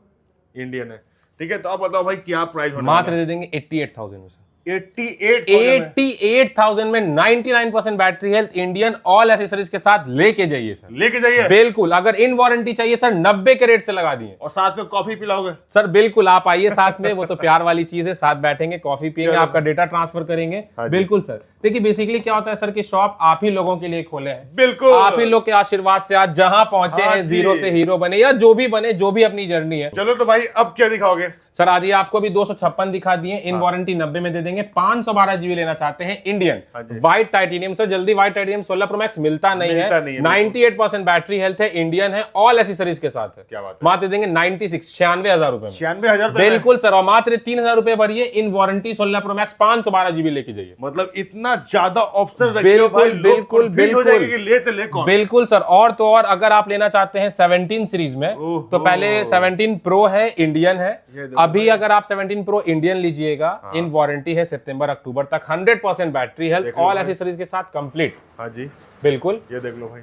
इंडियन है। ठीक है, तो आप बताओ भाई क्या प्राइस होने वाला है? मात्र दे देंगे 88,000 में सर। 88,000 में 99% battery health, Indian all accessories के साथ लेके जाइए सर। लेके जाइए बिल्कुल। अगर इन वारंटी चाहिए सर 90 के रेट से लगा दिए, और साथ में कॉफी पिलाओगे सर बिल्कुल। आप आइए साथ में, वो तो प्यार वाली चीज है, साथ बैठेंगे, कॉफी पियेंगे, आपका डेटा ट्रांसफर करेंगे। बिल्कुल सर। देखिए बेसिकली क्या होता है सर कि शॉप आप ही लोगों के लिए खोले हैं, बिल्कुल आप ही लोग के आशीर्वाद से आज जहां पहुंचे हैं, जीरो से हीरो बने या जो भी बने, जो भी अपनी जर्नी है। चलो तो भाई अब क्या दिखाओगे सर आज ये आपको भी 256 दिखा दिए, इन वारंटी 90 में दे देंगे। 512 जीबी लेना चाहते हैं इंडियन व्हाइट टाइटेनियम, सर जल्दी व्हाइट टाइटेनियम 16 प्रो मैक्स मिलता नहीं है। 98% बैटरी हेल्थ है, इंडियन है, ऑल एसेसरीज के साथ है। क्या बात है? मात्र देंगे 96,000 रुपए में। 96,000 बिल्कुल सर, और मात्र 3,000 रुपए भरिए, इन वारंटी 16 प्रो मैक्स 512 जीबी लेके जाइए। मतलब इतना ज्यादा ऑप्शन बिल्कुल बिल्कुल बिल्कुल ले तो ले कौन? बिल्कुल सर। और तो और अगर आप लेना चाहते हैं 17 सीरीज में, तो पहले 17 प्रो है, इंडियन है। अभी अगर आप 17 प्रो इंडियन लीजिएगा, इन वारंटी है सितंबर अक्टूबर तक, 100% बैटरी हेल्थ, ऑल एसेसरीज के साथ कंप्लीट। हाँ जी बिल्कुल। ये देख लो भाई,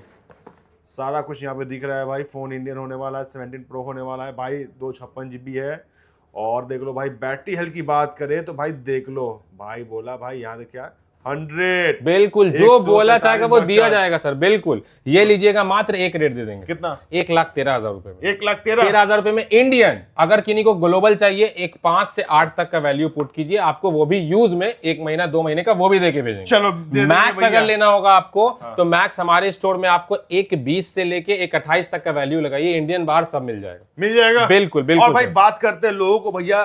सारा कुछ यहाँ पे दिख रहा है भाई। फोन इंडियन होने वाला है, 17 प्रो होने वाला है भाई, 256 GB है। और देख लो भाई बैटरी हेल्थ की बात करें तो भाई देख लो भाई, बोला भाई यहाँ देख क्या 100, बिल्कुल जो बोला चाहेगा वो दिया जाएगा सर। बिल्कुल ये लीजिएगा, मात्र एक रेट दे देंगे। कितना? 1,13,000 रुपए में। 1,13,000 रुपए में इंडियन। अगर किन्हीं को ग्लोबल चाहिए, एक 5 से 8 तक का वैल्यू पुट कीजिए, आपको वो भी यूज में 1 महीना 2 महीने का वो भी देके भेजेंगे। चलो मैक्स अगर लेना होगा आपको, तो मैक्स हमारे स्टोर में आपको 1,20 से लेके 1,28 तक का वैल्यू लगाइए, इंडियन बाहर सब मिल जाएगा। मिल जाएगा बिल्कुल बिल्कुल। और भाई बात करते हैं लोगों को भैया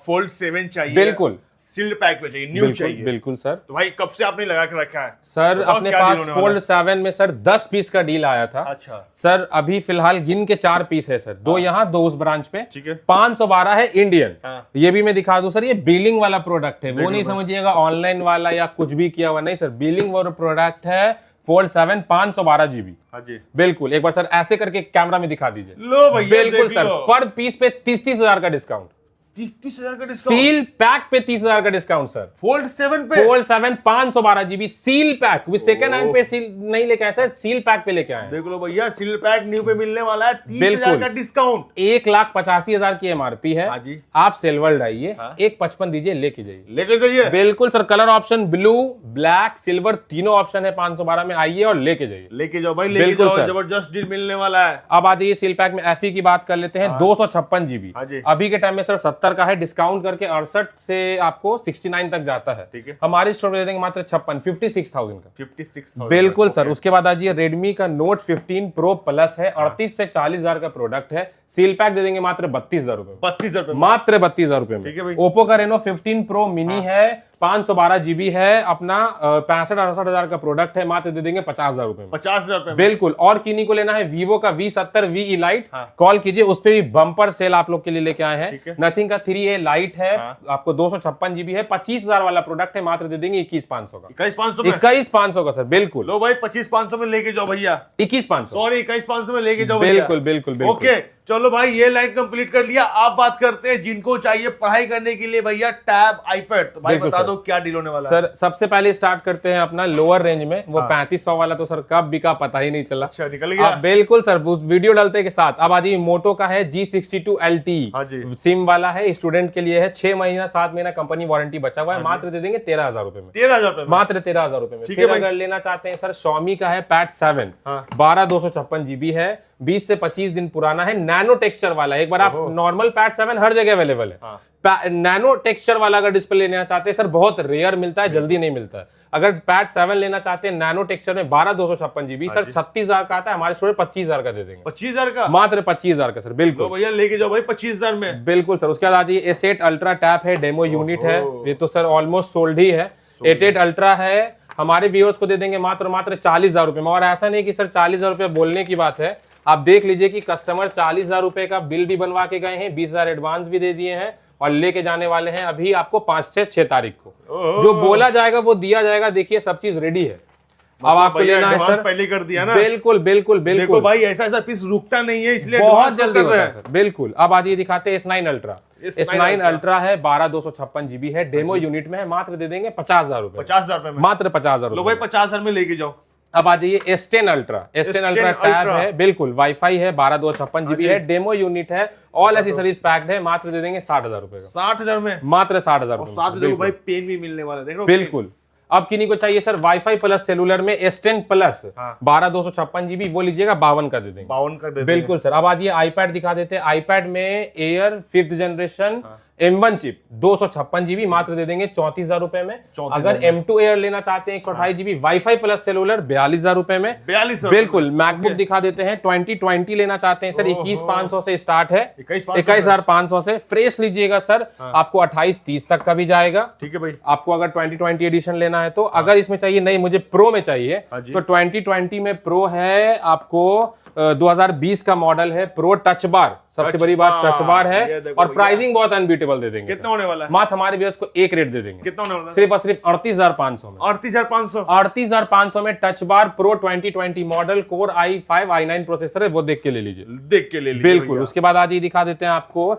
फोल्ड 7 चाहिए, बिल्कुल सील्ड पैक में चाहिए, न्यू चाहिए। बिल्कुल सर। तो भाई कब से आपने लगा के रखा है सर? अपने पास फोल्ड 7 में सर 10 पीस का डील आया था। अच्छा सर अभी फिलहाल गिन के 4 पीस है सर, 2 यहाँ 2 उस ब्रांच पे। ठीक है। 512 है इंडियन। ये भी मैं दिखा दूं सर, ये बिलिंग वाला प्रोडक्ट है, वो नहीं समझिएगा ऑनलाइन वाला या कुछ भी किया हुआ, नहीं सर, बिलिंग वाला प्रोडक्ट है। Fold 7 512 GB. हाँ जी बिल्कुल। एक बार सर ऐसे करके कैमरा में दिखा दीजिए। लो भैया बिल्कुल सर, पर पीस पे 30,000 का डिस्काउंट, 30,000 का डिस्काउंट, सील पैक पे 30,000 का डिस्काउंट सर। फोल्ड 7 पे, fold 7 512 GB seal pack with second hand पे सील नहीं लेके आए सर, सील पैक पे लेके आए। देख लो भैया सील पैक न्यू पे मिलने वाला है, 30,000 का डिस्काउंट, 1,85,000 की एमआरपी है। हाँ जी। आप सिल्वर आइए, 1,55 दीजिए, लेके जाइए। लेकर जाइए बिल्कुल sir. Colour option blue, black, silver तीनों ऑप्शन है 512 में। आइए और लेके जाइए। लेके जाओ भाई, लेके जाओ, जबरदस्त डील मिलने वाला है। अब आ जाइए सील पैक में एफई की बात कर लेते हैं। 256 जीबी अभी के टाइम में सर 70 का है, डिस्काउंट करके 68 से आपको 69 तक जाता है। ठीक है। हमारे स्टोर में दे देंगे मात्र 56,000 का। 56,000 बिल्कुल सर। उसके बाद आजिए रेडमी का नोट 15 प्रो प्लस है, 38 से 40,000 का प्रोडक्ट है, सील पैक दे देंगे मात्र 32,000 रुपए। 32,000 मात्र 32,000 रुपए में। ओप्पो का रेनो 15 प्रो मिनी है, 512 जीबी है, अपना 65-68,000 का प्रोडक्ट है, मात्र दे देंगे 50,000 रुपए में। 50,000 रुपए। बिल्कुल। और किन्हीं को लेना है वीवो का V70 वी लाइट, कॉल कीजिए, उस पे भी बम्पर सेल आप लोग के लिए लेके आए हैं। नथिंग का 3A लाइट है, आपको 256 जीबी है, 25,000 वाला प्रोडक्ट है, मात्र दे देंगे 21,500 का। 21,500 का सर। बिल्कुल। लो भाई 25,500 में लेके जाओ भैया। 21,500 सॉरी 21,500 में लेके जाओ। बिल्कुल बिल्कुल। ओके चलो भाई ये लाइन कंप्लीट कर लिया। आप बात करते हैं जिनको चाहिए पढ़ाई करने के लिए भैया टैब आईपैड, तो भाई बता दो क्या डील होने वाला है। सर सबसे पहले स्टार्ट करते हैं अपना लोअर रेंज में, वो 3500 वाला तो सर कब बिका पता ही नहीं चला। अच्छा निकल गया। बिल्कुल सर, उस वीडियो डालते के साथ। अब आ जाइए मोटो का है G62 LT, सिम वाला है, स्टूडेंट के लिए है, 6 महीना 7 महीना कंपनी वारंटी बचा हुआ है, मात्र दे देंगे 13,000 रुपए में। 13,000 रुपए, मात्र 13,000 रुपए में। फिर अगर लेना चाहते हैं सर Xiaomi का है पैड 7, 12,256 जीबी है, 20 से 25 दिन पुराना है, नैनो टेक्सचर वाला। एक बार आप नॉर्मल पैड 7 हर जगह अवेलेबल है, नैनो टेक्सचर वाला अगर डिस्प्ले लेना चाहते हैं सर, बहुत रेयर मिलता है, जल्दी नहीं मिलता है। अगर पैड 7 लेना चाहते हैं नैनो टेक्सचर में 12,256 जीबी सर, 36,000 का आता है, हमारे स्टोर में 25,000 का दे देंगे। 25,000 का, मात्र 25,000 का सर। बिल्कुल तो भैया लेके जाओ भाई 25,000 में। बिल्कुल सर। उसके बाद आ जाइए A8 अल्ट्रा टैब है, डेमो यूनिट है, ये तो सर ऑलमोस्ट सोल्ड ही है। A8 अल्ट्रा है, हमारे व्यूअर्स को दे देंगे मात्र 40,000 रुपए में। और ऐसा नहीं कि सर 40,000 रुपए बोलने की बात है, आप देख लीजिए कि कस्टमर 40,000 रुपए का बिल भी बनवा के गए हैं, 20,000 एडवांस भी दे दिए हैं, और लेके जाने वाले हैं अभी आपको 5 से 6 तारीख को। जो बोला जाएगा वो दिया जाएगा। देखिए सब चीज रेडी है। अब आपको लेना है सर, पहले कर दिया ना। बिल्कुल बिल्कुल बिल्कुल। देखो भाई ऐसा पीस रुकता नहीं है, इसलिए बहुत जल्दी होता है सर। बिल्कुल। अब आज ये दिखाते हैं S9 अल्ट्रा। S9 अल्ट्रा है, 12,256 जीबी है, डेमो यूनिट में है, मात्र दे देंगे 50,000 रुपए। 50,000 रुपए में, मात्र 50,000 लो भाई 50,000 में लेके जाओ। अब आ जाइए S10 ultra. S10 ultra tab है, बिल्कुल वाईफाई है, 12/256 GB है, डेमो यूनिट है, ऑल एसेसरीज पैक्ड है, मात्र दे देंगे 60,000 रुपए का। 60,000 में, मात्र 60,000 और साथ में देखो भाई पेन भी मिलने वाला है, देख रहे हो? बिल्कुल। अब किन्हीं को चाहिए सर वाईफाई प्लस सेलुलर में S10 प्लस 12/256 GB, वो लीजिएगा 52 का दे देंगे। 52 का दे देंगे। बिल्कुल सर। अब आज ये आईपैड दिखा देते हैं। आईपैड में air 5th generation M1 chip 256 GB, मात्र दे देंगे 34,000 रुपए में। अगर M2 एयर लेना चाहते हैं 128 GB वाईफाई प्लस सेलुलर 42,000 रुपए में। 42,000 बिल्कुल। मैकबुक दिखा देते हैं 2020 लेना चाहते हैं सर, 21,500 से स्टार्ट है, 21,500 से। फ्रेश लीजिएगा सर, आपको 28-30 तक का भी जाएगा। ठीक है भाई। आपको अगर 2020 एडिशन लेना है तो, अगर इसमें चाहिए नहीं मुझे प्रो में चाहिए तो 2020 में प्रो है आपको 2020 का मॉडल है, प्रो टच बार, सबसे बड़ी बात टच बार है, और प्राइसिंग बहुत अनबीटेबल दे देंगे। कितना होने वाला है? मात्र हमारे व्यूअर्स को एक रेट दे देंगे। कितना होने वाला है? सिर्फ और सिर्फ 38,500 में। 38,500 38,500 में touch bar pro 2020 model, core i5 i9 processor है, वो देख के ले लीजिए। देख के ले लीजिए बिल्कुल। उसके बाद आज ये दिखा देते हैं आपको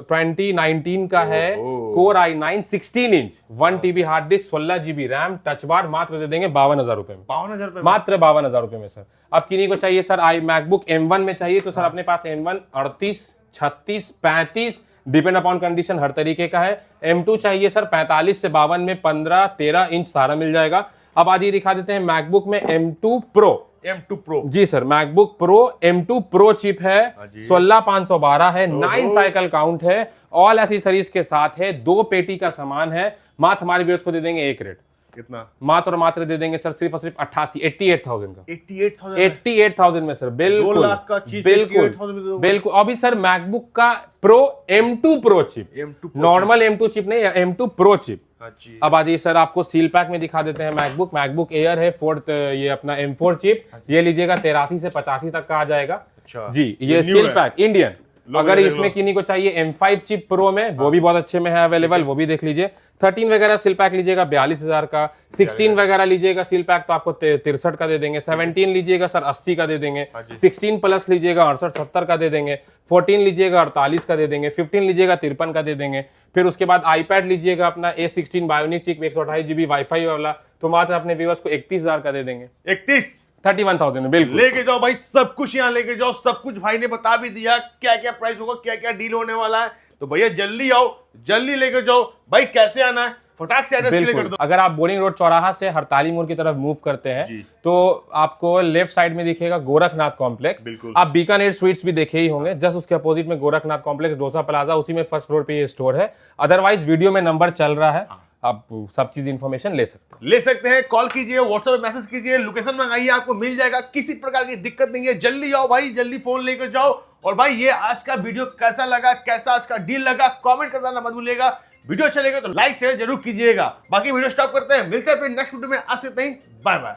2019 का है, core i9 16 inch 1 TB hard disk, 16 GB RAM, touch bar, मात्र दे देंगे 52,000 रुपए में। 52,000 रुपए, मात्र 52,000 रुपए में सर। अब किन्हीं को चाहिए सर मैकबुक M1 में चाहिए तो सर अपने पास M1 38, 36, 35 डिपेंड अपॉन कंडीशन हर तरीके का है। M2 चाहिए सर 45 से 52 में 15, 13 इंच सारा मिल जाएगा। अब आज ये दिखा देते हैं मैकबुक में M2 Pro। M2 Pro जी sir, MacBook Pro M2 Pro chip है, 16,512 है, 9 साइकिल काउंट है, ऑल एसेसरीज के साथ है, 2 पेटी का सामान है। मात्र हमारे व्यूअर्स को दे देंगे एक रेट। कितना? मात्र और मात्र दे देंगे सर सिर्फ और सिर्फ 88,000 का। 88,000 में सर। बिल्कुल 2 लाख का चीज बिल्कुल 88,000 में बिल्कुल। अभी सर मैकबुक का pro M2 Pro chip, M2 Pro normal M2 chip नहीं, M2 Pro चिप। जी। अब आज ये सर आपको सील पैक में दिखा देते हैं मैकबुक एयर है 4th, ये अपना M4 चिप, ये लीजिएगा 83 से 85 तक का आ जाएगा। अच्छा जी, ये सील पैक इंडियन। अगर इसमें किन्हीं को चाहिए M5 चिप प्रो में, वो भी बहुत अच्छे में है अवेलेबल, वो भी देख लीजिए। 13 वगैरह सील पैक लीजिएगा 42,000 का, 16 वगैरह लीजिएगा सील पैक तो आपको 63 का दे देंगे, 17 लीजिएगा सर 80 का दे देंगे, 16 प्लस लीजिएगा 68-70 का दे देंगे, 14 लीजिएगा 48 का दे देंगे, 15 लीजिएगा 53 का दे देंगे। फिर उसके बाद आईपैड लीजिएगा अपना A16 bionic chip 128 GB wifi वाला, तो मात्र अपने व्यूअर्स को 31,000 का दे देंगे। 31,000 में बिल्कुल लेके जाओ भाई, सब कुछ यहाँ लेके जाओ। सब कुछ भाई ने बता भी दिया, क्या क्या प्राइस होगा, क्या क्या डील होने वाला है। तो भैया जल्दी आओ, जल्दी लेकर जाओ भाई। कैसे आना है फटाक से एड्रेस क्लियर कर दो। अगर आप बोरिंग रोड चौराहा से हड़ताली मोड़ की तरफ मूव करते हैं तो आपको लेफ्ट साइड में दिखेगा गोरखनाथ कॉम्प्लेक्स। आप बीकानेर स्वीट्स भी देखे ही होंगे, जस्ट उसके अपोजिट में गोरखनाथ कॉम्प्लेक्स, डोसा प्लाजा, उसी में फर्स्ट फ्लोर पे ये स्टोर है। अदरवाइज वीडियो में नंबर चल रहा है, आप सब चीज इंफॉर्मेशन ले सकते हैं। कॉल कीजिए, व्हाट्सएप मैसेज कीजिए, लोकेशन मंगाइए, आपको मिल जाएगा, किसी प्रकार की दिक्कत नहीं है। जल्दी आओ भाई, जल्दी फोन लेकर जाओ। और भाई ये आज का वीडियो कैसा लगा, कैसा आज का डील लगा, कमेंट करना मत भूलिएगा। वीडियो अच्छा लगा तो लाइक शेयर जरूर कीजिएगा। बाकी वीडियो स्टॉप करते हैं, मिलते हैं फिर नेक्स्ट वीडियो में। आज से इतना ही, बाय बाय।